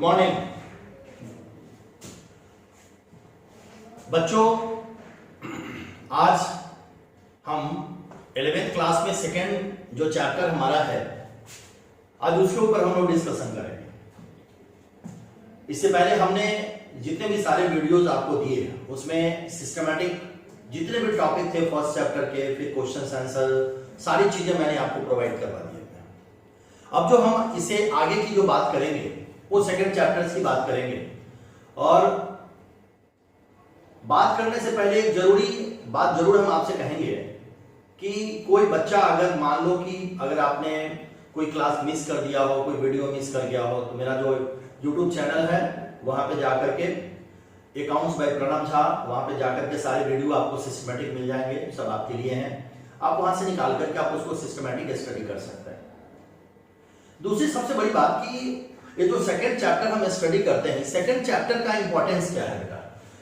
Morning बच्चों। आज हम 11th क्लास में सेकेंड जो चैप्टर हमारा है, आज उसके ऊपर हम लोग डिस्कशन करेंगे। इससे पहले हमने जितने भी सारे वीडियोस आपको दिए हैं उसमें सिस्टमैटिक जितने भी टॉपिक थे फर्स्ट चैप्टर के, फिर क्वेश्चन आंसर, सारी चीजें मैंने आपको प्रोवाइड करवा दी है। अब जो हम इसे आगे की जो बात करेंगे वो सेकेंड चैप्टर की बात करेंगे। और बात करने से पहले एक जरूरी बात जरूर हम आपसे कहेंगे कि कोई बच्चा अगर मान लो कि अगर आपने कोई क्लास मिस कर दिया हो, कोई वीडियो मिस कर गया हो, तो मेरा जो यूट्यूब चैनल है वहां पे जाकर के अकाउंट्स बाय प्रणव झा, वहां पे जाकर के सारे वीडियो आपको सिस्टमैटिक मिल जाएंगे, सब आपके लिए हैं। आप वहां से निकाल करके आप उसको सिस्टमैटिक स्टडी कर सकते हैं। दूसरी सबसे बड़ी बात कि ये जो सेकंड चैप्टर हम स्टडी करते हैं, सेकंड चैप्टर का इंपॉर्टेंस क्या है बेटा,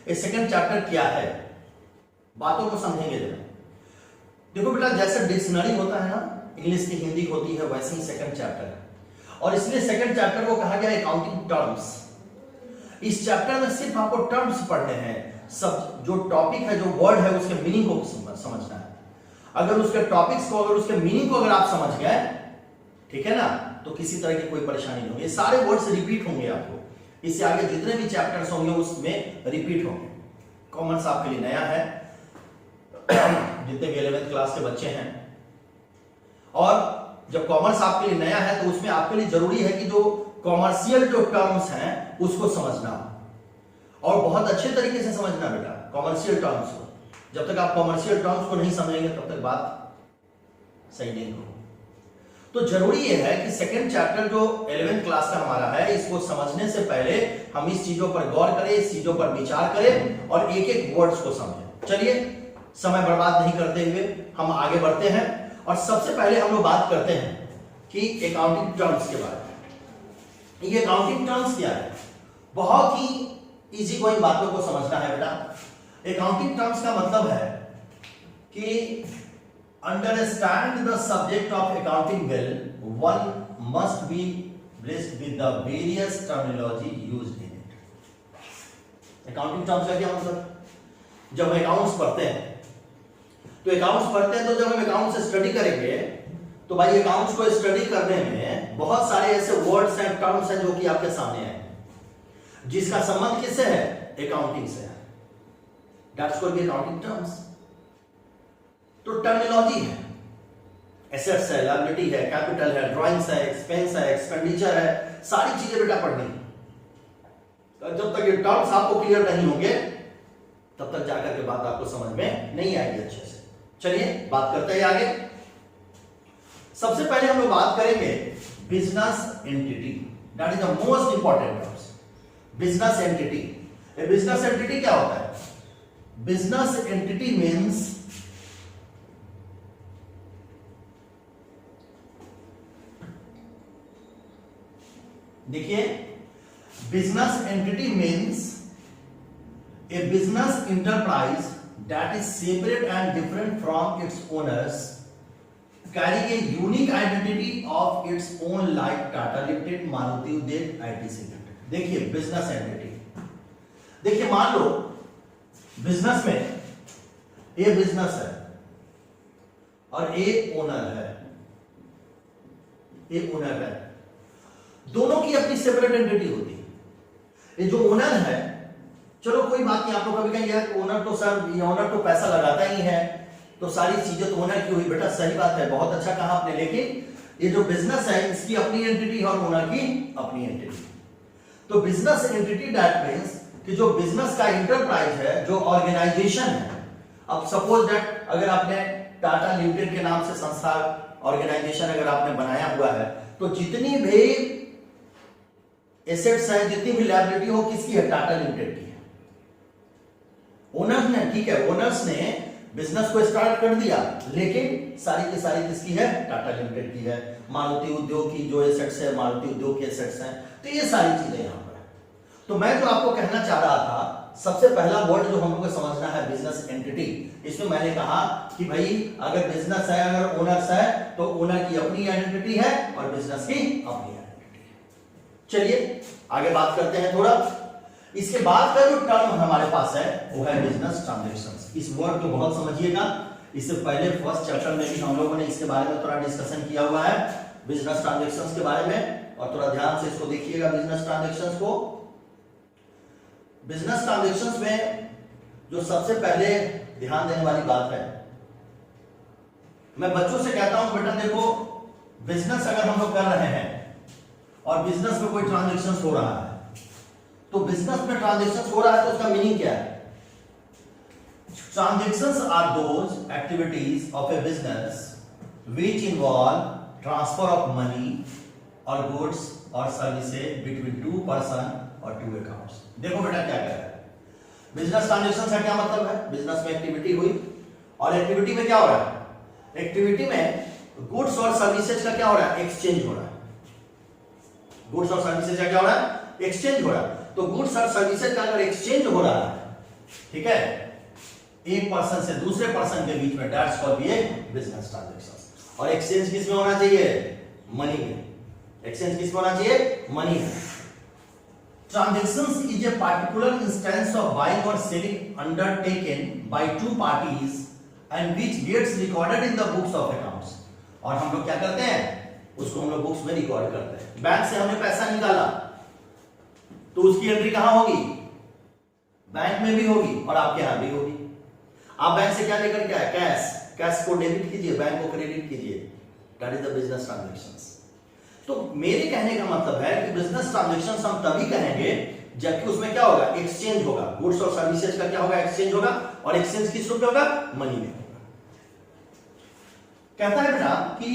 ये सेकंड चैप्टर क्या है, बातों को समझेंगे जरा। देखो बेटा, जैसे डिक्शनरी होता है ना, इंग्लिश की हिंदी होती है, वैसे ही सेकंड चैप्टर है। और इसलिए सेकंड चैप्टर को कहा गया अकाउंटिंग टर्म्स। इस चैप्टर में सिर्फ आपको टर्म्स पढ़ने हैं, सब जो टॉपिक है, जो वर्ड है, उसके मीनिंग को समझना है। अगर उसके टॉपिक्स को, अगर उसके मीनिंग को अगर आप समझ गए, ठीक है ना, तो किसी तरह की कोई परेशानी नहीं होगी। ये सारे वर्ड्स रिपीट होंगे आपको, इससे आगे जितने भी चैप्टर्स होंगे उसमें रिपीट होंगे। कॉमर्स आपके लिए नया है, जितने भी 11th क्लास के बच्चे हैं। और जब कॉमर्स आपके लिए नया है तो उसमें आपके लिए जरूरी है कि जो कॉमर्शियल जो टर्म्स हैं उसको समझना, और बहुत अच्छे तरीके से समझना बेटा कॉमर्शियल टर्म्स को। जब तक आप कॉमर्शियल टर्म्स को नहीं समझेंगे तब तक बात सही नहीं होगी। तो जरूरी यह है कि सेकंड चैप्टर जो 11th क्लास का हमारा है, इसको समझने से पहले हम इस चीजों पर गौर करें, इस चीजों पर विचार करें और एक एक वर्ड्स को समझें। चलिए, समय बर्बाद नहीं करते हुए हम आगे बढ़ते हैं। और सबसे पहले हम लोग बात करते हैं कि अकाउंटिंग टर्म्स के बारे में। ये अकाउंटिंग टर्म्स क्या है, बहुत ही इजी गोइंग बातों को समझना है बेटा। अकाउंटिंग टर्म्स का मतलब है कि understand the subject of accounting well, one must be blessed with the various terminology used in it. Accounting terms का क्या मतलब, जब हम अकाउंट्स पढ़ते हैं तो जब हम अकाउंट्स स्टडी करेंगे तो भाई अकाउंट्स को स्टडी करने में बहुत सारे ऐसे वर्ड्स एंड टर्म्स हैं जो कि आपके सामने आए, जिसका संबंध किससे है, अकाउंटिंग से है। That's called accounting terms. तो टर्मिनोलॉजी है, एसेट्स है, लायबिलिटी है, कैपिटल है, ड्राइंग्स है, एक्सपेंस है, एक्सपेंडिचर है, सारी चीजें बेटा पढ़नी है। जब तक ये टर्म्स आपको क्लियर नहीं होंगे तब तक जाकर के बात आपको समझ में नहीं आएगी अच्छे से। चलिए बात करते हैं आगे। सबसे पहले हम लोग बात करेंगे business entity, that is the most important terms. Business entity, business entity क्या होता है? बिजनेस एंटिटी मीन्स देखिए, business entity means A business enterprise that is separate and different from its owners, carrying a unique identity of its own, like Tata limited, Maruti उद्योग, ITC limited. देखिए business entity, देखिए मान लो business में ए business है और ए owner है, ए owner है, दोनों की अपनी सेपरेट एंटिटी होती है। ये जो ओनर है, चलो कोई बात नहीं, आप लोग कभी कहेंगे यार ओनर तो सर, ये ओनर तो पैसा लगाता ही है तो सारी चीजें तो ओनर की हुई। बेटा सही बात है, बहुत अच्छा कहा आपने, लेकिन ये जो बिजनेस है इसकी अपनी एंटिटी है और ओनर की अपनी एंटिटी। तो बिजनेस एंटिटी दैट मींस कि जो बिजनेस का इंटरप्राइज है, जो ऑर्गेनाइजेशन है। अब सपोज दैट अगर आपने टाटा लिमिटेड के नाम से संस्था, ऑर्गेनाइजेशन अगर आपने बनाया हुआ है, तो जितनी भी एसेट्स है, जितनी भी लायबिलिटी हो, किसकी है? टाटा लिमिटेड की है, ओनर्स ने, ठीक है, ओनर्स ने बिजनेस को स्टार्ट कर दिया, लेकिन सारी की सारी किसकी है? टाटा लिमिटेड की है। मारुति उद्योग की जो एसेट्स है, मारुति उद्योग के एसेट्स हैं। तो ये सारी चीजें यहां पर है। तो मैं जो आपको कहना चाह रहा था, सबसे पहला वर्ड जो हम लोग को समझना है बिजनेस एंटिटी। इसमें मैंने कहा कि भाई अगर बिजनेस है, अगर ओनर्स है, तो ओनर की अपनी आइडेंटिटी है और बिजनेस की अपनी आइडेंटिटी है। चलिए आगे बात करते हैं थोड़ा। इसके बाद का जो टर्म हमारे पास है वो है बिजनेस ट्रांजैक्शंस। इस वर्ड को बहुत समझिएगा, इससे पहले फर्स्ट चैप्टर में भी हम लोगों ने इसके बारे में थोड़ा डिस्कशन किया हुआ है, बिजनेस ट्रांजैक्शंस के बारे में, और थोड़ा ध्यान से इसको देखिएगा बिजनेस ट्रांजैक्शंस को। बिजनेस ट्रांजैक्शंस में जो सबसे पहले ध्यान देने वाली बात है, मैं बच्चों से कहता हूं बेटा देखो, बिजनेस अगर हम लोग कर रहे हैं और बिजनेस में कोई ट्रांजैक्शंस हो रहा है, तो बिजनेस में ट्रांजैक्शंस हो रहा है तो उसका मीनिंग क्या है? Transactions are those activities of a business which involve transfer of money or goods or services between two person or two accounts। देखो बेटा क्या कह रहा है, बिजनेस ट्रांजैक्शन का क्या मतलब है? बिजनेस में एक्टिविटी हुई और एक्टिविटी में क्या हो रहा है? एक्टिविटी में गुड्स और सर्विसेज का क्या हो रहा है? एक्सचेंज हो रहा है। गुड्स और सर्विसेज का क्या हो रहा है? एक्सचेंज हो रहा है। तो गुड्स और सर्विसेज का अगर एक्सचेंज हो रहा है, ठीक है, एक पर्सन से दूसरे पर्सन के बीच में, that's called be a business transaction. और एक्सचेंज किस में होना चाहिए? मनी में। एक्सचेंज किस में होना चाहिए? मनी में। Transactions is a particular instance of buying और selling undertaken by two parties and which gets recorded in the books of accounts. और हम लोग क्या करते हैं? उसको हम लोग बुक्स में रिकॉर्ड करते हैं। बैंक से हमने पैसा निकाला तो उसकी एंट्री कहां होगी? बैंक में भी होगी और आपके यहां भी होगी। आप बैंक से क्या लेकर के आए? कैश। कैश को डेबिट कीजिए, बैंक को क्रेडिट कीजिए, that is the business transactions. तो मेरे कहने का मतलब है कि बिजनेस ट्रांजैक्शंस हम तभी कहेंगे जबकि उसमें क्या होगा? एक्सचेंज होगा। गुड्स और सर्विसेज का क्या होगा? एक्सचेंज होगा। और एक्सचेंज किस रूप में होगा? मनी में होगा। कहता है बेटा कि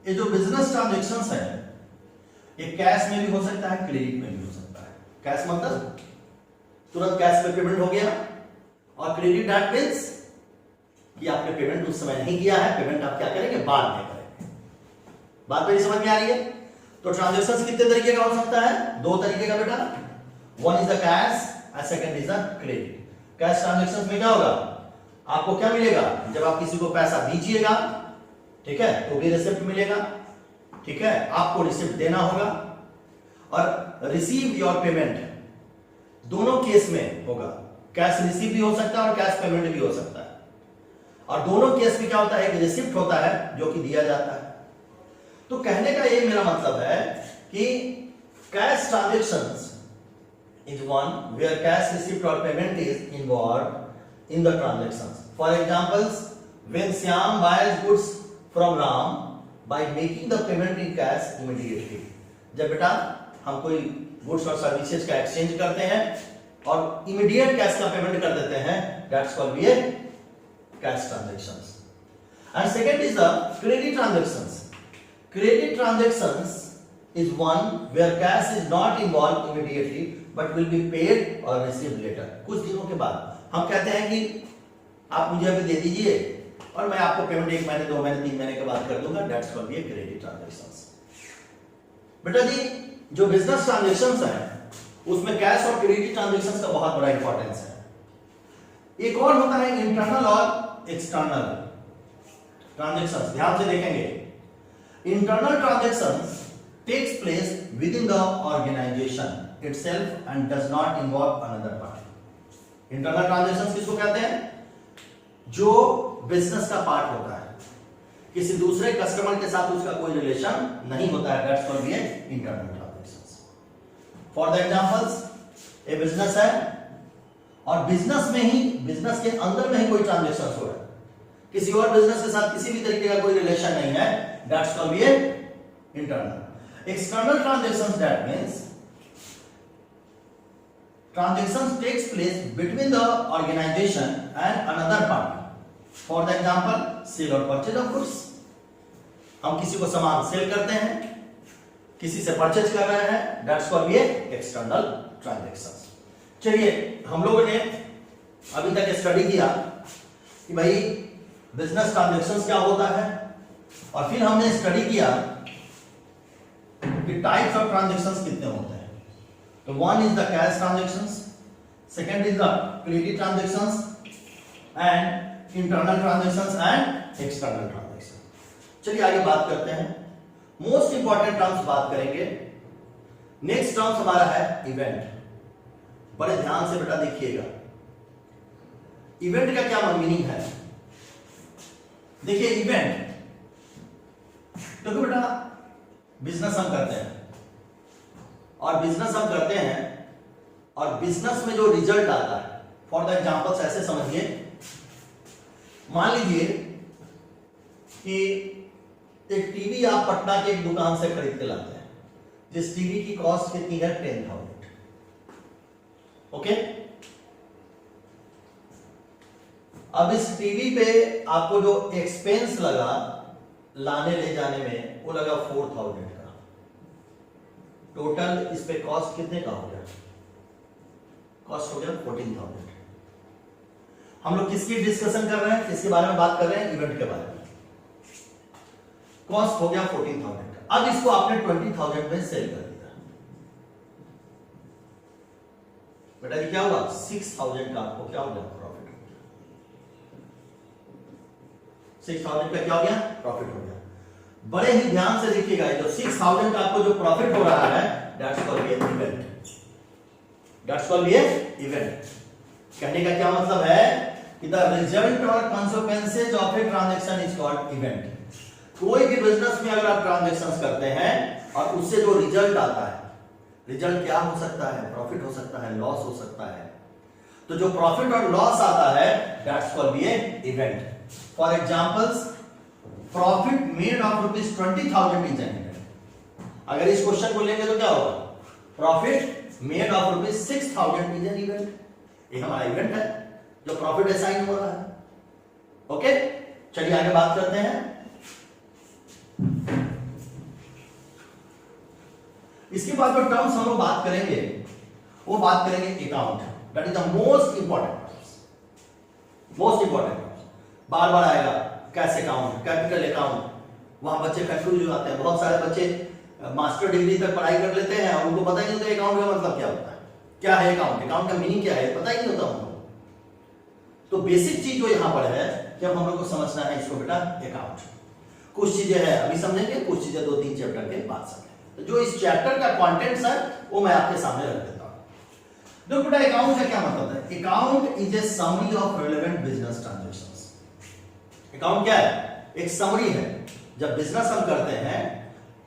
ये जो बिजनेस ट्रांजैक्शंस है ये कैश में भी हो सकता है, क्रेडिट में भी हो सकता है। कैश मतलब तुरंत कैश में पेमेंट हो गया, और क्रेडिट दैट मींस कि आपने पेमेंट उस समय नहीं किया है, पेमेंट आप क्या करेंगे? बाद में करेंगे। बात मेरी समझ में आ रही है? तो ट्रांजैक्शंस कितने तरीके का हो सकता है? दो तरीके का बेटा। One is the cash and second is the credit. Cash transactions में क्या होगा? आपको क्या मिलेगा? जब आप किसी को पैसा दीजिएगा, ठीक है, तो भी रिसिप्ट मिलेगा, ठीक है, आपको रिसिप्ट देना होगा। और रिसीव योर पेमेंट दोनों केस में होगा। कैश रिसीव भी हो सकता है और कैश पेमेंट भी हो सकता है। और दोनों केस में क्या होता है? कि रिसिप्ट होता है जो कि दिया जाता है। तो कहने का ये मेरा मतलब है कि cash transactions is one where cash receipt or payment is involved in the transactions. For examples, when Syam buys goods from Ram by making the payment in cash immediately. जब बेटा हम कोई गुड्स और सर्विसेज का exchange करते हैं और immediate cash का पेमेंट कर देते हैं, that's called be a cash transactions. And second is the credit transactions. Credit transactions is one where cash is not involved immediately but will be paid or received later। कुछ दिनों के बाद हम कहते हैं कि आप मुझे अभी दे दीजिए और मैं आपको पेमेंट 1 महीने 2 महीने 3 महीने के बाद कर दूंगा, that's called be credit transactions. बेटा जी जो बिजनेस ट्रांजैक्शंस हैं उसमें कैश और क्रेडिट ट्रांजैक्शंस का बहुत बड़ा इंपॉर्टेंस है। एक और होता है इंटरनल और एक्सटर्नल ट्रांजैक्शंस। ध्यान से देखेंगे, internal transactions takes place within the organization itself and does not involve another party। Internal transactions किसको कहते हैं? जो बिजनेस का पार्ट होता है, किसी दूसरे कस्टमर के साथ उसका कोई रिलेशन नहीं होता है, that's called be internal transactions. For the examples, a business है और बिजनेस में ही, बिजनेस के अंदर में ही कोई ट्रांजैक्शंस हो रहा है, किसी और बिजनेस के साथ किसी भी तरीके का कोई रिलेशन नहीं है, that's called be internal. External transactions, that means transactions takes place between the organization and another party। For the example, sale or purchase of goods। हम किसी को सामान सेल करते हैं, किसी से परचेज कर रहे हैं, that's called be external transactions। चलिए हम लोगों ने अभी तक स्टडी किया कि भाई बिजनेस ट्रांजैक्शंस क्या होता है, और फिर हमने स्टडी किया कि टाइप्स ऑफ ट्रांजैक्शंस कितने होते हैं। तो one is the cash transactions, second is the credit transactions and internal transactions and external transaction. चलिए आगे बात करते हैं। मोस्ट इंपॉर्टेंट टर्म्स बात करेंगे। नेक्स्ट टर्म हमारा है इवेंट। बड़े ध्यान से बेटा देखिएगा, इवेंट का क्या मीनिंग है। देखिए इवेंट देखो बेटा, बिजनेस हम करते हैं और बिजनेस हम करते हैं और बिजनेस में जो रिजल्ट आता है, फॉर द एग्जांपल्स ऐसे समझिए, मान लीजिए कि एक टीवी आप पटना के एक दुकान से खरीद के लाते हैं, जिस टीवी की कॉस्ट कितनी है 10,000। ओके, अब इस टीवी पे आपको जो एक्सपेंस लगा लाने ले जाने में, वो लगा 4,000 का। टोटल इस पे कॉस्ट कितने का हो गया? कॉस्ट हो गया 14,000। हम लोग किसकी डिस्कशन कर रहे हैं, किसके बारे में बात कर रहे हैं? इवेंट के बारे में। कॉस्ट हो गया 14,000 का। अब इसको आपने 20,000 में सेल कर दिया, बेटा ये क्या हुआ? 6,000 का आपको क्या हो गया? प्रॉफिट हो गया। 6,000 का क्या हो गया? प्रॉफिट हो गया। बड़े ही ध्यान से देखिएगा, जो 6,000 का आपको जो प्रॉफिट हो रहा है, that's called an event. That's called event. कहने का क्या मतलब है कि द रिजल्ट और consequences of a transaction is called event. कोई भी बिजनेस में अगर आप ट्रांजैक्शंस करते हैं और उससे जो रिजल्ट आता है, रिजल्ट क्या हो सकता है? प्रॉफिट हो सकता है, लॉस हो सकता है। तो जो प्रॉफिट और लॉस आता है, that's called a event. For examples, profit made of ₹20,000 is an event. अगर इस क्वेश्चन को लेंगे तो क्या होगा? Profit made of ₹6,000 is an event. ये हमारा इवेंट है जो प्रॉफिट असाइन हो रहा है। ओके, चलिए आगे बात करते हैं। इसके बाद जो टर्म्स हम लोग बात करेंगे, वो बात करेंगे account. That is the most important. Most important बार बार आएगा, कैश अकाउंट, कैपिटल अकाउंट। वहां बच्चे कंफ्यूज हो जाते हैं। बहुत सारे बच्चे मास्टर डिग्री तक पढ़ाई कर लेते हैं और उनको पता ही नहीं होता अकाउंट का मतलब क्या होता है, क्या है अकाउंट, अकाउंट का मीनिंग क्या है, पता ही नहीं होता उनको। तो बेसिक चीज जो यहां पर है कि अब हम लोग को समझना है इसको बेटा अकाउंट। कुछ चीजें हैं अभी समझेंगे, कुछ चीजें 2-3 चैप्टर के बाद समझेंगे। तो जो इस चैप्टर का कंटेंट्स है वो मैं आपके सामने रख देता हूं। देखो बेटा, अकाउंट का क्या मतलब है? Account is a summary of relevant business transactions. Account क्या है? एक समरी है। जब बिजनेस हम करते हैं,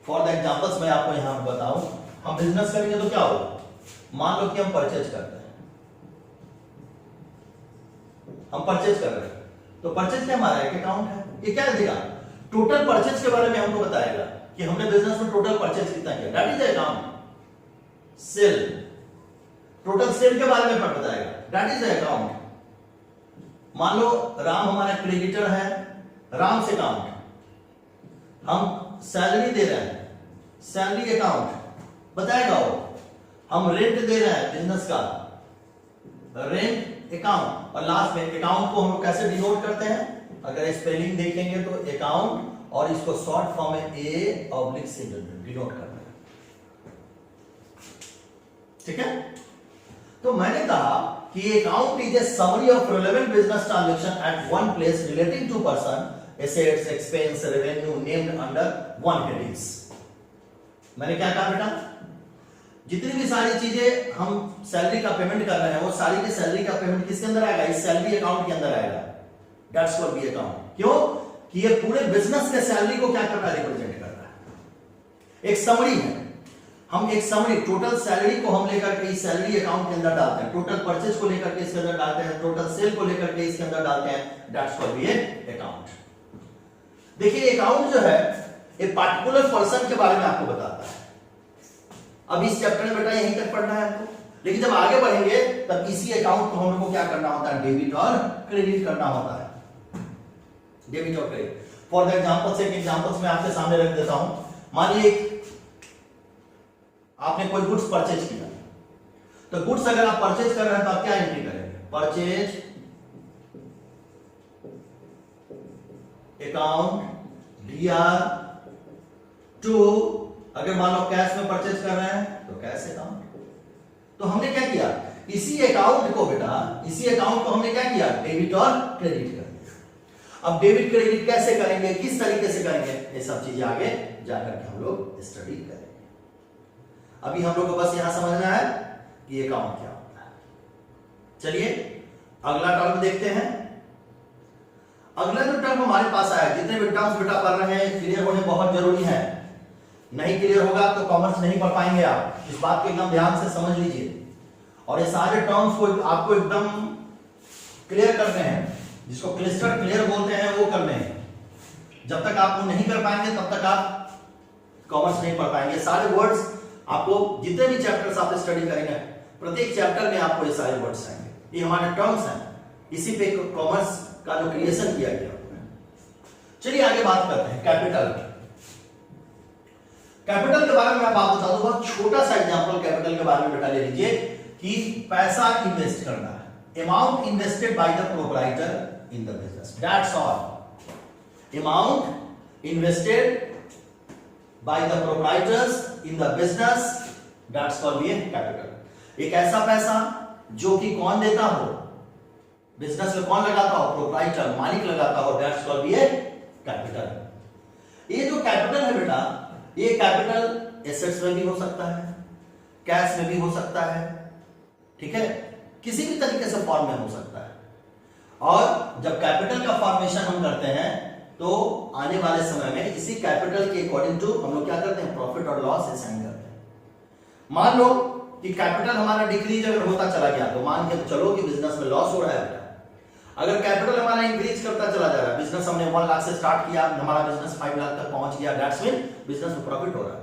फॉर द एग्जांपल्स मैं आपको यहां बताऊं, हम बिजनेस करेंगे तो क्या होगा? मान लो कि हम परचेज करते हैं, हम परचेज कर रहे हैं, तो परचेज क्या हमारा एक अकाउंट है। ये क्या देगा? टोटल परचेज के बारे में हमको बताएगा कि हमने बिजनेस में टोटल परचेज कितना किया, that is account. Sale, total sale के बारे में बताएगा, दैट इज अकाउंट। मान लो राम हमारा क्रेडिटर है, राम से अकाउंट। हम सैलरी दे रहे हैं, सैलरी अकाउंट बताएगा वो। हम रेंट दे रहे हैं बिजनेस का, रेंट अकाउंट। और लास्ट में अकाउंट को हम कैसे डिनोट करते हैं? अगर स्पेलिंग देखेंगे तो अकाउंट, और इसको शॉर्ट फॉर्म में A/C डिनोट करना है। ठीक है, तो मैंने कहा कि account is a summary of relevant business transaction at one place relating to person, assets, expense, revenue named under one headings. मैंने क्या कहा बेटा? जितनी भी सारी चीजें हम सैलरी का पेमेंट कर रहे हैं, वो सारी की सैलरी का पेमेंट किसके अंदर आएगा? इस सैलरी अकाउंट के अंदर आएगा। That's called be account. क्यों? कि ये पूरे बिजनेस के सैलरी को क्या कर रहा है? रिप्रेजेंट कर रहा है। एक समरी है, हम एक समरी, टोटल सैलरी को हम लेकर के इस सैलरी अकाउंट के अंदर डालते हैं, टोटल परचेज को लेकर के इसके अंदर डालते हैं, टोटल सेल को लेकर के इसके अंदर डालते हैं। That's called be account. देखिए अकाउंट जो है एक पार्टिकुलर पर्सन के बारे में आपको बताता है। अब इस चैप्टर में बेटा यहीं तक पढ़ना है आपको, लेकिन जब आगे बढ़ेंगे तब इसी अकाउंट को हम लोग को क्या करना होता है? डेबिट और क्रेडिट करना होता है। डेबिट और क्रेडिट। फॉर द एग्जांपल्स, एक एग्जांपल्स मैं आपके सामने रख देता हूं। मानिए आपने कोई गुड्स परचेज किया, तो गुड्स अगर आप परचेज कर रहे हैं तो आप क्या एंट्री करेंगे? परचेज अकाउंट DR टू, अगर मान लो कैश में परचेज कर रहे हैं तो कैश अकाउंट। तो हमने क्या किया? इसी अकाउंट को बेटा, इसी अकाउंट को हमने क्या किया? डेबिट और क्रेडिट कर दिया। अब डेबिट क्रेडिट कैसे करेंगे, किस तरीके से करेंगे, ये सब चीजें आगे जाकर के हम लोग स्टडी करेंगे। अभी हम लोग को बस यहां समझना है कि ये अकाउंट क्या होता है। चलिए अगला टर्म देखते हैं। अगला जो टर्म हमारे पास आया, जितने भी टर्म्स बेटा पढ़ रहे हैं क्लियर होने बहुत जरूरी है। नहीं क्लियर होगा तो कॉमर्स नहीं पढ़ पाएंगे आप, इस बात को एकदम ध्यान से समझ लीजिए। और ये सारे टर्म्स को आपको एकदम क्लियर करने हैं, जिसको क्लिस्टर क्लियर बोलते हैं वो करने हैं। जब तक आप वो नहीं कर पाएंगे तब तक आप कॉमर्स नहीं पढ़ पाएंगे। सारे वर्ड्स आपको जितने भी चैप्टर्स आप स्टडी करेंगे प्रत्येक चैप्टर में आपको ये सारे वर्ड्स आएंगे, ये हमारे टर्म्स हैं, इसी पे कॉमर्स का जो क्रिएशन किया गया। चलिए आगे बात करते हैं कैपिटल। कैपिटल के बारे में मैं बात बता दूं, बहुत छोटा सा एग्जांपल कैपिटल के बारे में बेटा ले लीजिए कि पैसा इन्वेस्ट करना है, amount invested bye the proprietor in the business, that's all. Amount invested by the proprietors in the business, that's called capital. एक ऐसा पैसा जो कि कौन देता हो, बिजनेस में कौन लगाता हो, प्रोप्राइटर मालिक लगाता हो, दैट्स कॉल्ड कैपिटल। ये जो कैपिटल है बेटा, ये कैपिटल एसेट्स में भी हो सकता है, कैश में भी हो सकता है, ठीक है, किसी भी तरीके से फॉर्म में हो सकता है। और जब कैपिटल का फॉर्मेशन हम करते हैं तो आने वाले समय में इसी कैपिटल के अकॉर्डिंग टू हम लोग क्या करते हैं, प्रॉफिट और लॉस असाइन करते हैं। मान लो कि कैपिटल हमारा डिक्रीज अगर होता चला गया तो मान के चलो कि बिजनेस में लॉस हो रहा है बेटा। अगर कैपिटल हमारा इंक्रीज करता चला जा रहा है, बिजनेस हमने 1 लाख से स्टार्ट किया, हमारा बिजनेस 5 लाख तक पहुंच गया, दैट्स मीन बिजनेस में प्रॉफिट हो रहा है।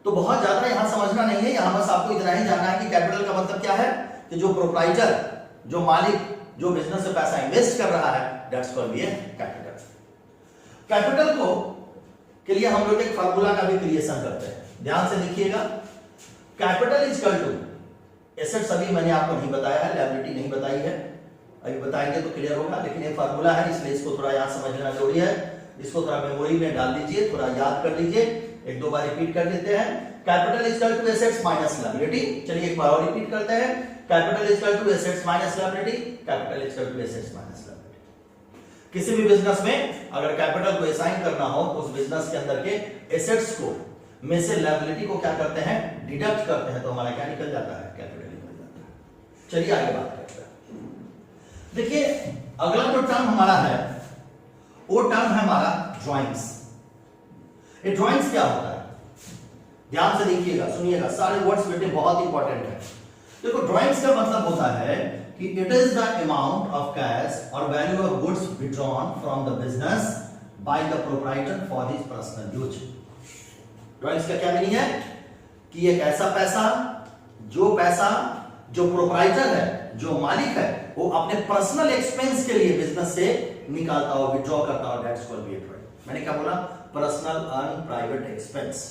तो बहुत ज्यादा यहां समझना नहीं है, यहां बस आपको इतना ही जानना है कि कैपिटल का मतलब क्या है कि जो प्रोप्राइटर, जो मालिक, जो बिजनेस में पैसा इन्वेस्ट कर रहा है, दैट्स कॉल्ड कैपिटल। कैपिटल को के लिए हम लोग एक फार्मूला का भी क्रिएशन करते हैं, ध्यान से लिखिएगा। Capital is equal to assets, अभी मैंने आपको नहीं बताया है, लायबिलिटी नहीं बताई है, अभी बताएंगे तो क्लियर होगा, लेकिन ये फार्मूला है इसलिए इसको थोड़ा यहां समझना जरूरी है। इसको थोड़ा मेमोरी में डाल लीजिए, थोड़ा याद कर लीजिए, एक दो बार रिपीट कर देते हैं। Capital is equal to assets minus liability. चलिए एक बार और रिपीट करते हैं। Capital is equal to assets minus liability, capital is equal to assets minus liability. किसी भी बिजनेस में अगर कैपिटल को असाइन करना हो तो उस बिजनेस के अंदर के एसेट्स को में से लायबिलिटी को क्या करते हैं, डिडक्ट करते हैं, तो हमारा क्या निकल जाता है, कैपिटल निकल जाता है। चलिए आगे बात करते हैं। देखिए अगला जो टर्म हमारा है वो टर्म है हमारा ड्राइंग्स। ये ड्राइंग्स क्या होता है, ध्यान से देखिएगा, सुनिएगा, सारे वर्ड्स बेटे बहुत इंपॉर्टेंट है। देखो ड्राइंग्स का मतलब होता है कि it is the amount of cash और value of goods withdrawn from the business by the proprietor for his personal use. Drawings का क्या मीनिंग है कि एक ऐसा पैसा जो प्रोप्राइटर है, जो मालिक है, वो अपने पर्सनल एक्सपेंस के लिए बिजनेस से निकालता हो, विड्रॉ करता हो, दैट्स कॉल्ड ड्राइंग। मैंने क्या बोला, पर्सनल एंड प्राइवेट एक्सपेंस।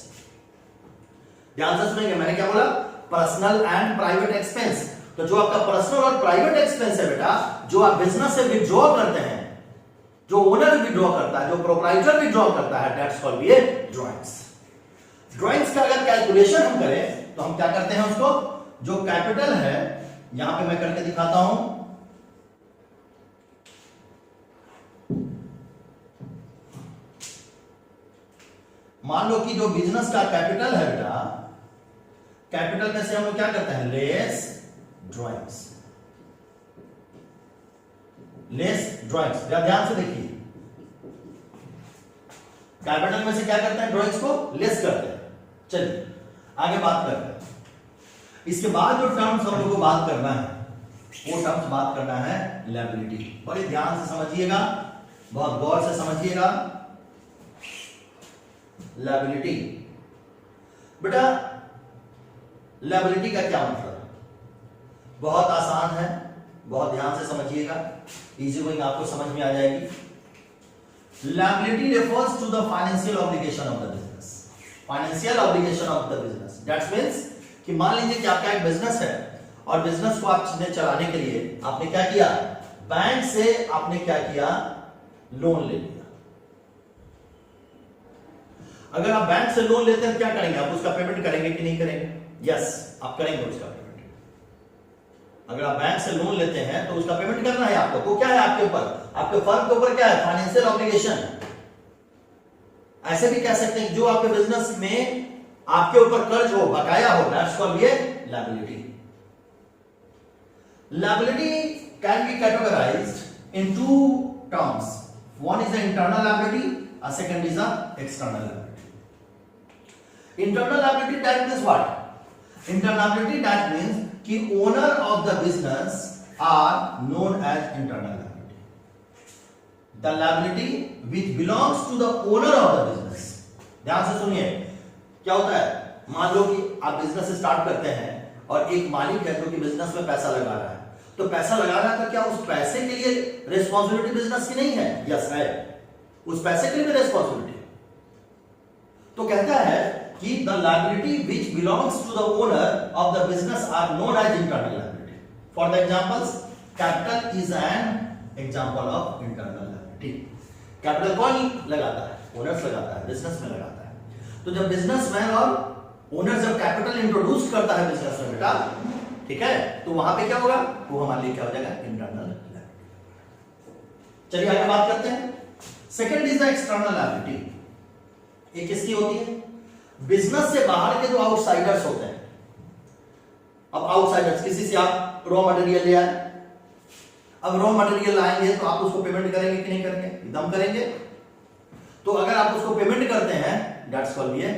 ध्यान से सुनेंगे, मैंने क्या बोला, पर्सनल एंड प्राइवेट एक्सपेंस। तो जो आपका पर्सनल और प्राइवेट एक्सपेंस है बेटा, जो आप बिजनेस से विड्रॉ करते हैं, जो ओनर विड्रॉ करता है, जो प्रोप्राइटर विड्रॉ करता है, दैट्स कॉल्ड ड्राइंग्स। ड्राइंग्स का अगर कैलकुलेशन हम करें तो हम क्या करते हैं, उसको जो कैपिटल है, यहां पे मैं करके दिखाता हूं, मान लो कि जो बिजनेस का कैपिटल है बेटा, कैपिटल में से हम लोग क्या करते हैं, लेस ड्राइंग्स, लेस ड्राइंग्स। ध्यान से देखिए, कैपिटल में से क्या करते हैं, ड्राइंग्स को लेस करते हैं। चलिए आगे बात करते हैं। इसके बाद जो टर्म्स हम लोग को बात करना है, वो टर्म्स बात करना है लायबिलिटी। बड़े ध्यान से समझिएगा, बहुत गौर से समझिएगा। लायबिलिटी बेटा, लायबिलिटी का क्या मतलब है, बहुत आसान है, बहुत ध्यान से समझिएगा, इजी गोइंग आपको समझ में आ जाएगी। Liability refers to the financial obligation of the business, financial obligation of the business. That's means कि मान लीजिए कि आपका एक बिजनेस है और बिजनेस को आपने चलाने के लिए आपने क्या किया, बैंक से आपने क्या किया, लोन ले लिया। अगर आप बैंक से लोन लेते हैं क्या करेंगे, आप उसका पेमेंट करेंगे कि नहीं करेंगे, यस आप करेंगे उसका पेमेंट। अगर आप बैंक से लोन लेते हैं तो उसका पेमेंट करना है आपको, तो क्या है आपके ऊपर, आपके फर्म के ऊपर क्या है, फाइनेंशियल ऑब्लिगेशन। ऐसे भी कह सकते हैं जो आपके बिजनेस में आपके ऊपर कर्ज हो, बकाया हो, दैट्स कॉल्ड ये liability. Liability can be categorised in two terms, one is the internal liability, a second is the external liability. Internal liability, that means what? Internal liability, that means कि owner of the business are known as internal liability. The liability which belongs to the owner of the business. ध्यान से सुनिए, क्या होता है, मान लो कि आप बिजनेस स्टार्ट करते हैं और एक मालिक है जो कि बिजनेस में पैसा लगा रहा है, तो पैसा लगा रहा है तो क्या उस पैसे के लिए रिस्पॉन्सिबिलिटी बिजनेस की नहीं है? यस है, उस पैसे के लिए भी रिस्पॉन्सिबिलिटी। तो कहता है कि the liability which belongs to the owner of the business are known as internal liability. For the examples, capital is an example of internal liability. Capital कौन लगाता है? ओनर्स लगाता है, बिजनेस में लगाता है। तो जब बिजनेसमैन और ओनर जब कैपिटल इंट्रोड्यूस करता है बिजनेस में बेटा, ठीक है, तो वहां पे क्या होगा, वो हमारे लिए क्या हो जाएगा, इंटरनल लायबिलिटी। चलिए आगे बात करते हैं। Second is the external liability. ये किसकी होती है? बिजनेस से बाहर के जो आउटसाइडर्स होते हैं। अब आउटसाइडर्स, किसी से आप रॉ मटेरियल ले आए, अब रॉ मटेरियल लाएंगे तो आप उसको पेमेंट करेंगे कि नहीं करेंगे? एकदम करेंगे। तो अगर आप उसको पेमेंट करते हैं, दैट्स कॉल्ड ये,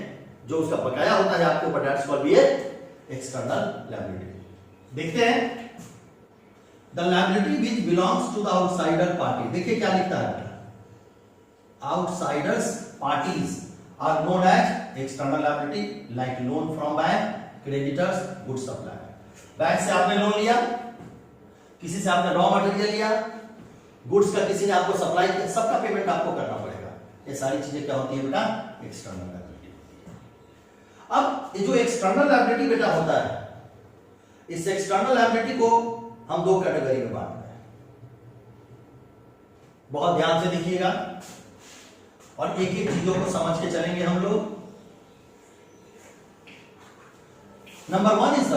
जो उसका बकाया होता है आपके ऊपर, दैट्स कॉल्ड ये एक्सटर्नल लायबिलिटी। देखते हैं, the liability which belongs to the outsider party. देखिए क्या लिखता है, outsiders parties are known as external liability, like loan from bank, creditors, good supplier. Bank से आपने लोन लिया, किसी से आपने रॉ मटेरियल लिया, गुड्स का किसी ने आपको सप्लाई किया, सबका पेमेंट आपको करना पड़ेगा। ये सारी चीजें क्या होती है बेटा, एक्सटर्नल लायबिलिटी होती है। अब ये जो एक्सटर्नल लायबिलिटी बेटा होता है, इस एक्सटर्नल लायबिलिटी को हम दो कैटेगरी में बांटते हैं। बहुत ध्यान से देखिएगा और एक एक चीजों को समझ के चलेंगे हम लोग। Number one is the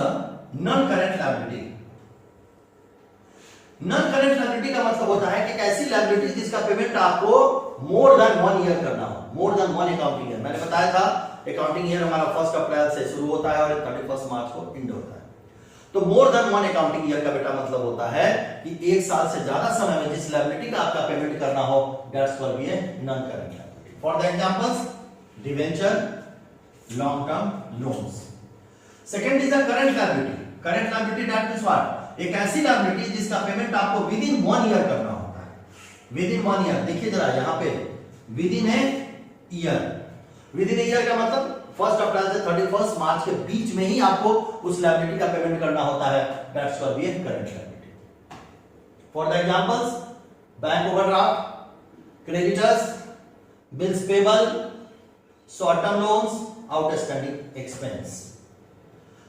non current liability. Non current liability का मतलब होता है कि एक ऐसी लायबिलिटी जिसका पेमेंट आपको मोर देन 1 ईयर करना हो, मोर देन 1 अकाउंटिंग ईयर। मैंने बताया था अकाउंटिंग ईयर हमारा 1 अप्रैल से शुरू होता है और 31 मार्च को एंड होता है। तो मोर देन 1 अकाउंटिंग ईयर का बेटा मतलब होता है कि 1 साल से ज्यादा समय में जिस लायबिलिटी का आपका पेमेंट करना हो, that's called be non current liability. For the examples, debenture, long term loans. Second is the current liability. Current liability that means what, एक ऐसी लायबिलिटी जिसका पेमेंट आपको विद इन 1 ईयर करना होता है। विद इन 1 ईयर, देखिए जरा यहां पे with in a year. With in year का मतलब 1 अप्रैल से 31 मार्च के बीच में ही आपको उस लायबिलिटी का पेमेंट करना होता है, that's called be current liability. For the examples, bank overdraft, creditors, bills payable, short term loans, outstanding expense.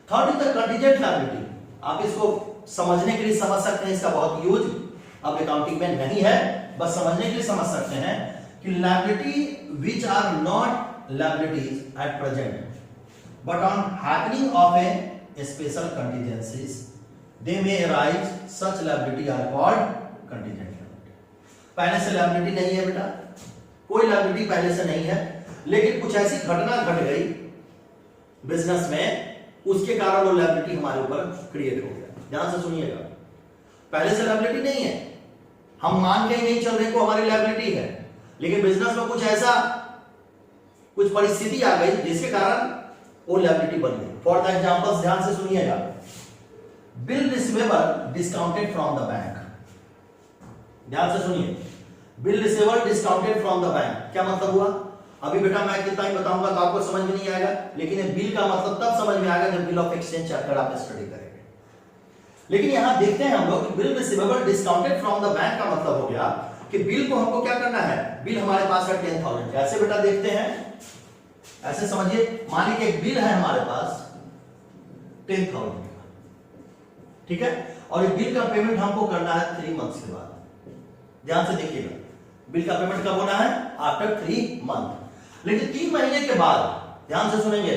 Third is the contingent liability. आप इसको समझने के लिए समझ सकते हैं, इसका बहुत यूज अब अकाउंटिंग में नहीं है, बस समझने के लिए समझ सकते हैं कि liability which are not liabilities at present, but on happening of a special contingencies, they may arise. Such liability are called contingent liability. पहले से liability नहीं है बेटा, कोई liability पहले से नहीं है, लेकिन कुछ ऐसी घटना घट गई बिजनेस में, उसके कारण वो liability हमारे ऊपर क्रिएट हो गया। ध्यान से सुनिएगा, पहले से liability नहीं है, हम मान के ही नहीं चल रहे को हमारी liability है, लेकिन बिजनेस में कुछ ऐसा कुछ परिस्थिति आ गई जिसके कारण वो लायबिलिटी बन गई। फॉर द एग्जांपल्स ध्यान से सुनिएगा, bill receivable discounted from the bank. ध्यान से सुनिए, bill receivable discounted from the bank क्या मतलब हुआ? अभी बेटा मैं कितना ही बताऊंगा तो आपको समझ में नहीं आएगा, लेकिन ये बिल का मतलब तब समझ में आएगा जब बिल ऑफ एक्सचेंज चैप्टर आप स्टडी करेंगे। लेकिन यहां देखते हैं हम लोग कि bill receivable discounted from the bank का मतलब हो गया कि बिल को हमको क्या करना है, बिल हमारे पास है 10,000। कैसे बेटा देखते हैं, ऐसे समझिए, मान लीजिए एक बिल है हमारे पास 10,000 का, ठीक है, और इस बिल का पेमेंट हमको करना है 3 मंथ्स के बाद। ध्यान से देखिएगा, बिल का पेमेंट कब होना है? After 3 month. लेकिन 3 महीने के बाद, ध्यान से सुनेंगे,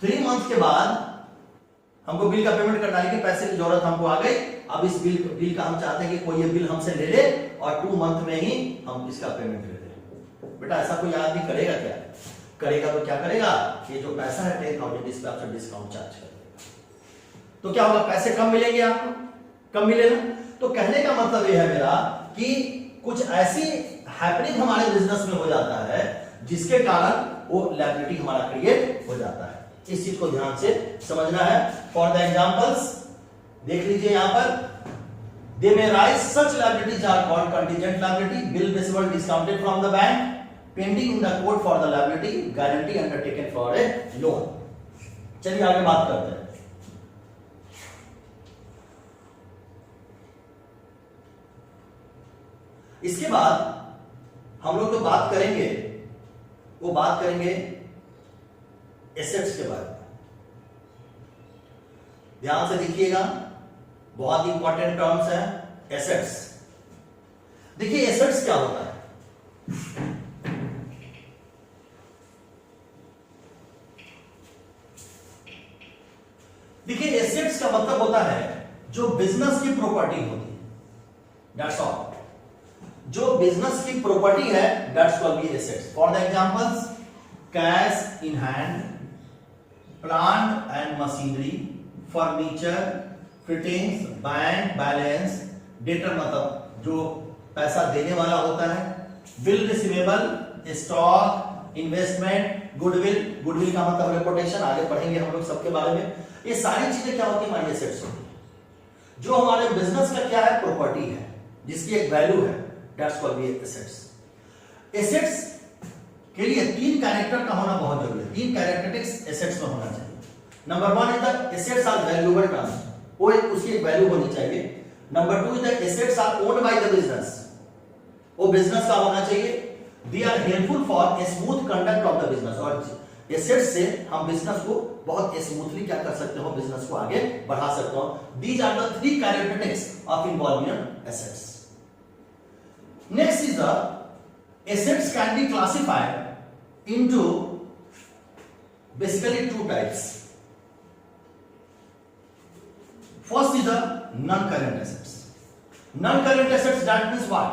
3 मंथ के बाद हमको बिल का पेमेंट करना है, लेकिन पैसे की जरूरत हमको आ गई। अब इस बिल का हम चाहते हैं कि कोई ये बिल हमसे ले ले और 2 मंथ में ही हम इसका पेमेंट ले लें। बेटा ऐसा कोई आदमी करेगा क्या? करेगा तो क्या करेगा, ये जो पैसा है 10,000 इस पे आपसे डिस्काउंट चार्ज कर देगा। तो क्या होगा, पैसे कम मिलेंगे आपको, कम मिलेगा। तो कहने का मतलब ये है मेरा कि कुछ ऐसी हैपनिंग हमारे बिजनेस में हो जाता है जिसके कारण वो लायबिलिटी हमारा क्रिएट हो जाता है। इस चीज को ध्यान से समझना है। फॉर द एग्जांपल्स देख लीजिए यहां पर, they may raise such liabilities are called contingent liability, bill receivable discounted from the bank, pending in the court for the liability, guarantee undertaken for a loan. चलिए आगे बात करते हैं। इसके बाद हम लोग जो बात करेंगे वो बात करेंगे एसेट्स के बारे में। ध्यान से देखिएगा, बहुत इंपॉर्टेंट टर्म्स है एसेट्स। देखिए एसेट्स क्या होता है, देखिए एसेट्स का मतलब होता है जो बिजनेस की प्रॉपर्टी होती है, दैट्स ऑल। जो बिजनेस की प्रॉपर्टी है that's called be assets. For the examples, cash in hand, plant and machinery, furniture, fittings, bank balance, debtor मतलब जो पैसा देने वाला होता है, bill receivable, stock, investment, goodwill, goodwill का मतलब रेपुटेशन, आगे पढ़ेंगे हम लोग सबके बारे में। ये सारी चीजें क्या होती है, हमारी एसेट्स होती है। जो हमारे बिजनेस का क्या है, प्रॉपर्टी है, जिसकी एक वैल्यू है, that's called be assets. Assets के लिए तीन कैरेक्टर का होना बहुत जरूरी है, तीन कैरेक्टरिस्टिक्स एसेट्स में होना चाहिए। Number 1 is the assets are valuable terms, वो उसकी एक वैल्यू होनी चाहिए। Number 2 is the assets are owned by the business, वो बिजनेस का होना चाहिए। They are helpful for a smooth conduct of the business, और एसेट्स से हम बिजनेस को बहुत स्मूथली क्या कर सकते हो, बिजनेस को आगे बढ़ा सकते हो। These are the three characteristics of involving assets. Next is the assets can be classified into basically two types. First is the non-current assets. Non-current assets, that means what?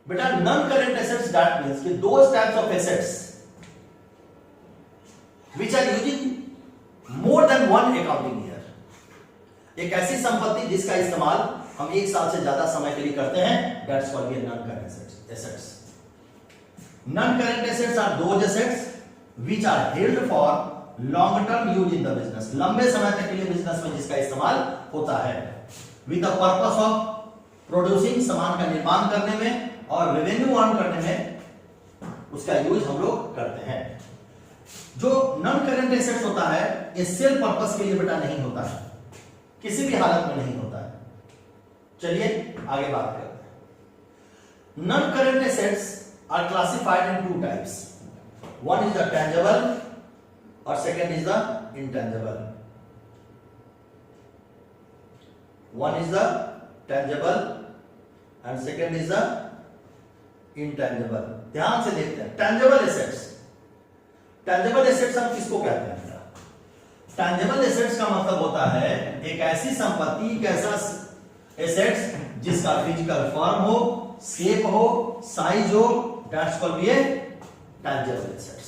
Beta non-current assets, that means कि those types of assets which are using more than one accounting year. एक ऐसी संपत्ति जिसका इस्तेमाल हम एक साल से ज्यादा समय के लिए करते हैं, that's called be non current assets. Non current assets are those assets which are held for long term use in the business, लंबे समय तक के लिए बिजनेस में जिसका इस्तेमाल होता है, with the purpose of producing, सामान का निर्माण करने में और रेवेन्यू अर्न करने में उसका यूज हम लोग करते हैं। जो नॉन करंट एसेट्स होता है ये सेल पर्पस के लिए बेटा नहीं होता है, किसी भी हालत में नहीं होता है। चलिए आगे बात करते हैं। Non current assets are classified in two types, one is the tangible और second is the intangible. One is the tangible and second is the intangible. ध्यान से देखते हैं टेंजेबल एसेट्स। टेंजेबल एसेट्स हम किसको कहते हैं? टेंजेबल एसेट्स का मतलब होता है एक ऐसी संपत्ति, एक ऐसा एसेट्स जिसका फिजिकल फॉर्म हो, शेप हो, साइज हो, that's called be a tangible assets.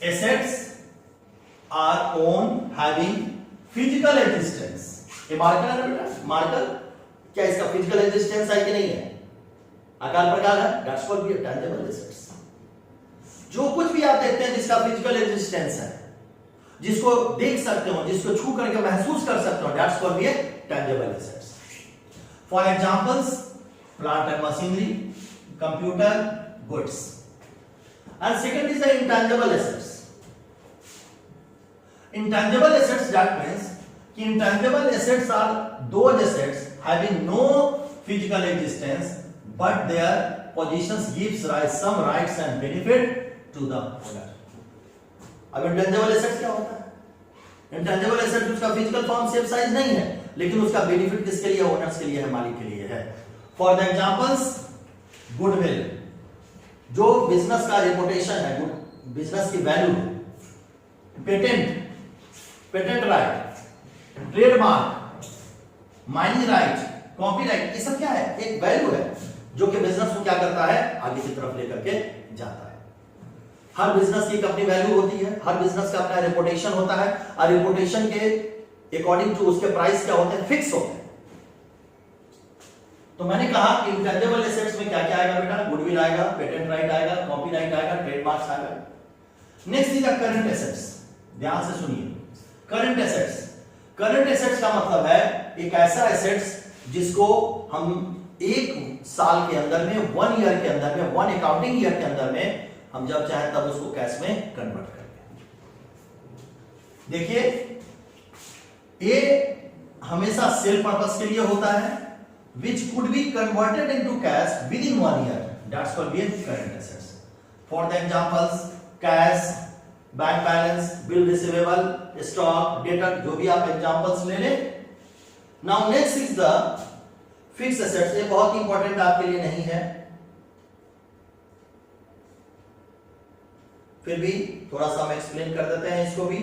Assets are own having physical existence. ये मार्कर है बेटा, मार्कर क्या इसका फिजिकल एग्जिस्टेंस है कि नहीं है? आकार प्रकार है, that's called be a tangible assets. जो कुछ भी आप देखते हैं जिसका फिजिकल एग्जिस्टेंस है, जिसको देख सकते हो, जिसको छू करके महसूस कर सकते हो, that's called be a tangible assets. For examples, plant and machinery, computer, goods. And second is the intangible assets. Intangible assets that means कि intangible assets are those assets having no physical existence but their positions gives rise some rights and benefit to the owner. अब intangible assets क्या होता है? Intangible asset उसका physical form, shape, size नहीं है, लेकिन उसका बेनिफिट किसके लिए? ओनर्स के लिए है, मालिक के लिए है। फॉर द एग्जांपल्स, गुडविल, जो बिजनेस का रेपुटेशन है, बिजनेस की value, patent, patent right, trademark, mining right, copyright, ये सब क्या है? एक वैल्यू है जो कि बिजनेस को क्या करता है? आगे की तरफ लेकर के जाता है। हर बिजनेस की एक अपनी वैल्यू होती है, हर बिजनेस का अपना रेपुटेशन होता है, और रेपुटेशन के अकॉर्डिंग टू उसके प्राइस क्या होते हैं, फिक्स होते हैं। तो मैंने कहा कि इंटेंजिबल एसेट्स में क्या क्या आएगा बेटा, गुडविल आएगा, पेटेंट राइट आएगा, कॉपीराइट आएगा, ट्रेडमार्क्स आएगा। Next is the current assets. ध्यान से सुनिए, करंट एसेट्स। करंट एसेट्स का मतलब है एक ऐसा एसेट्स जिसको हम एक साल के अंदर में, 1 ईयर के अंदर में, 1 अकाउंटिंग ईयर के अंदर में हम जब चाहे तब उसको कैश में कन्वर्ट करेंगे। देखिए, ये हमेशा सेल पर्पस के लिए होता है, which could be converted into cash within 1 year. That's called current assets. For the examples, cash, bank balance, bill receivable, stock, debtor, जो भी आप एग्जांपल्स ले लें। Now next is the fix assets. ये बहुत इंपॉर्टेंट आपके लिए नहीं है, फिर भी थोड़ा सा हम एक्सप्लेन कर देते हैं इसको भी।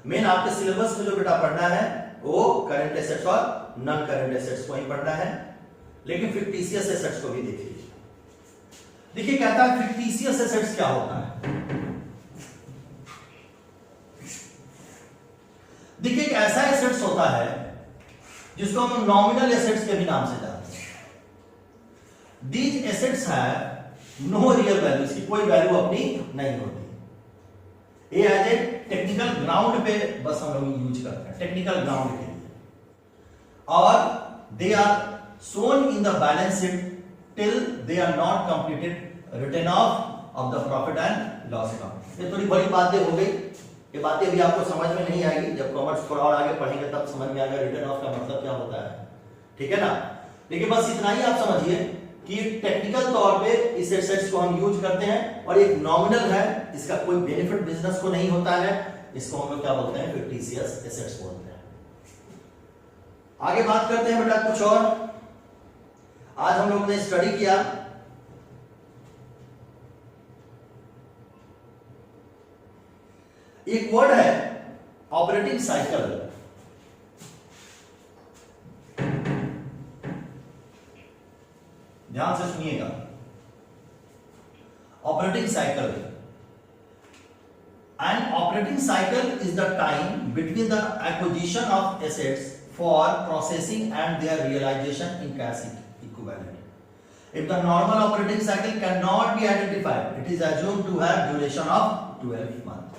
मेन आपके सिलेबस में जो बेटा पढ़ना है वो करंट एसेट्स और नॉन करंट एसेट्स को ही पढ़ना है, लेकिन फिक्टिशियस एसेट्स को भी देख लीजिए। देखिए, कहता है फिक्टिशियस एसेट्स क्या होता है। देखिए, एक ऐसा एसेट्स होता है जिसको हम नॉमिनल एसेट्स के भी नाम से जानते हैं। These assets have no real value, इसकी कोई वैल्यू अपनी नहीं होती। ये एज ए टेक्निकल ग्राउंड पे बस हम लोग यूज करते हैं, टेक्निकल ग्राउंड के लिए, और they are shown in the balance sheet till they are not completed return of the profit and loss account. ये थोड़ी बड़ी बातें हो गई, ये बातें भी आपको समझ में नहीं आएगी, जब कॉमर्स थोड़ा और आगे पढ़ेंगे तब समझ में आएगा रिटर्न ऑफ का मतलब क्या होता है, ठीक है ना। लेकिन बस इतना ही आप समझिए कि टेक्निकल तौर पे इस एसेट्स को हम यूज करते हैं, और एक नॉमिनल है, इसका कोई बेनिफिट बिजनेस को नहीं होता है, इसको हम लोग क्या बोलते हैं, फिक्टिशियस एसेट्स बोलते हैं। आगे बात करते हैं बेटा कुछ और। आज हम लोग ने स्टडी किया एक वर्ड है ऑपरेटिंग साइकिल। ध्यान से सुनिएगा, operating cycle. And operating cycle is the time between the acquisition of assets for processing and their realisation in cash equivalent. If the normal operating cycle cannot be identified, it is assumed to have duration of 12 months.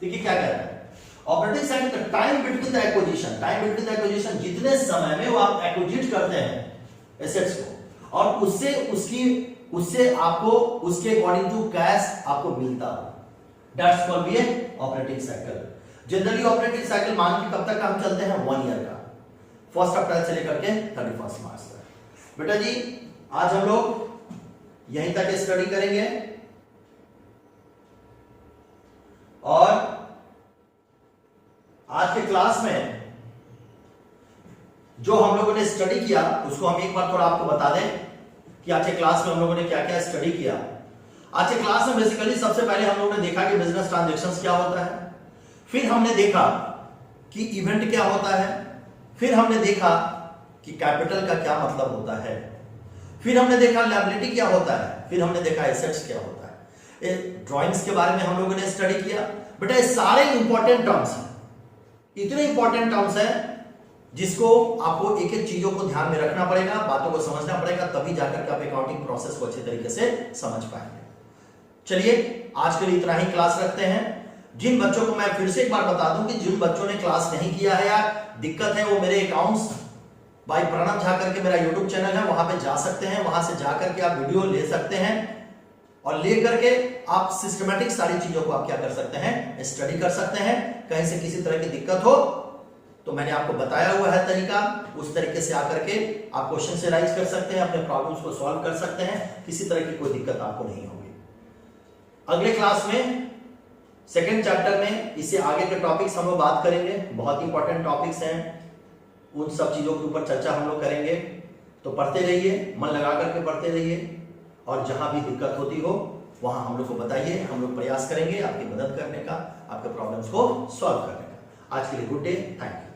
देखिए क्या कह रहा है, operating cycle का time between the acquisition, time between the acquisition, जितने समय में वो आप एक्विजिट करते हैं एसेट्स को, और उससे आपको उसके अकॉर्डिंग टू कैश आपको मिलता हो, that's called be operating cycle. Generally operating cycle मान के कब तक काम चलते हैं, 1 ईयर का, 1 अप्रैल से लेकर के 31 मार्च तक। बेटा जी, आज हम लोग यहीं तक स्टडी करेंगे, और आज के क्लास में जो हम लोगों ने स्टडी किया उसको हम एक बार थोड़ा आपको बता दें कि आज के क्लास में हम लोगों ने क्या क्या स्टडी किया। आज के क्लास में बेसिकली सबसे पहले हम लोगों ने देखा कि बिजनेस ट्रांजैक्शंस क्या होता है, फिर हमने देखा कि इवेंट क्या होता है, फिर हमने देखा कि कैपिटल का क्या मतलब होता है, फिर हमने देखा लायबिलिटी क्या होता है, फिर हमने देखा एसेट्स क्या होता है। ड्राइंग्स के बारे में हम लोगों ने स्टडी किया। बेटा ये सारे इंपॉर्टेंट टर्म्स हैं, इतने इंपॉर्टेंट टर्म्स हैं जिसको आपको एक एक चीजों को ध्यान में रखना पड़ेगा, बातों को समझना पड़ेगा, तभी जाकर के आप अकाउंटिंग प्रोसेस को अच्छे तरीके से समझ पाएंगे। चलिए आज के लिए इतना ही क्लास रखते हैं। जिन बच्चों को, मैं फिर से एक बार बता दूं कि जिन बच्चों ने क्लास नहीं किया है या दिक्कत है, वो मेरे अकाउंट्स भाई प्रणव झा करके मेरा यूट्यूब चैनल है, वहां पे जा सकते हैं, वहां से जाकर के आप वीडियो ले सकते हैं, और ले करके आप सिस्टमैटिक सारी चीजों को आप क्या कर सकते हैं, स्टडी कर सकते हैं। कहीं से किसी तरह की दिक्कत हो तो मैंने आपको बताया हुआ है तरीका, उस तरीके से आकर के आप क्वेश्चन से राइज कर सकते हैं, अपने प्रॉब्लम्स को सॉल्व कर सकते हैं, किसी तरह की कोई दिक्कत आपको नहीं होगी। अगले क्लास में सेकेंड चैप्टर में इससे आगे के टॉपिक्स हम लोग बात करेंगे, बहुत इंपॉर्टेंट टॉपिक्स हैं, उन सब चीजों के ऊपर चर्चा हम लोग करेंगे। तो पढ़ते रहिए, मन लगा करके पढ़ते रहिए, और जहां भी दिक्कत होती हो वहां हम लोग को बताइए, हम लोग प्रयास करेंगे आपकी मदद करने का, आपके प्रॉब्लम्स को सॉल्व करने का। आज के लिए गुड डे, थैंक यू।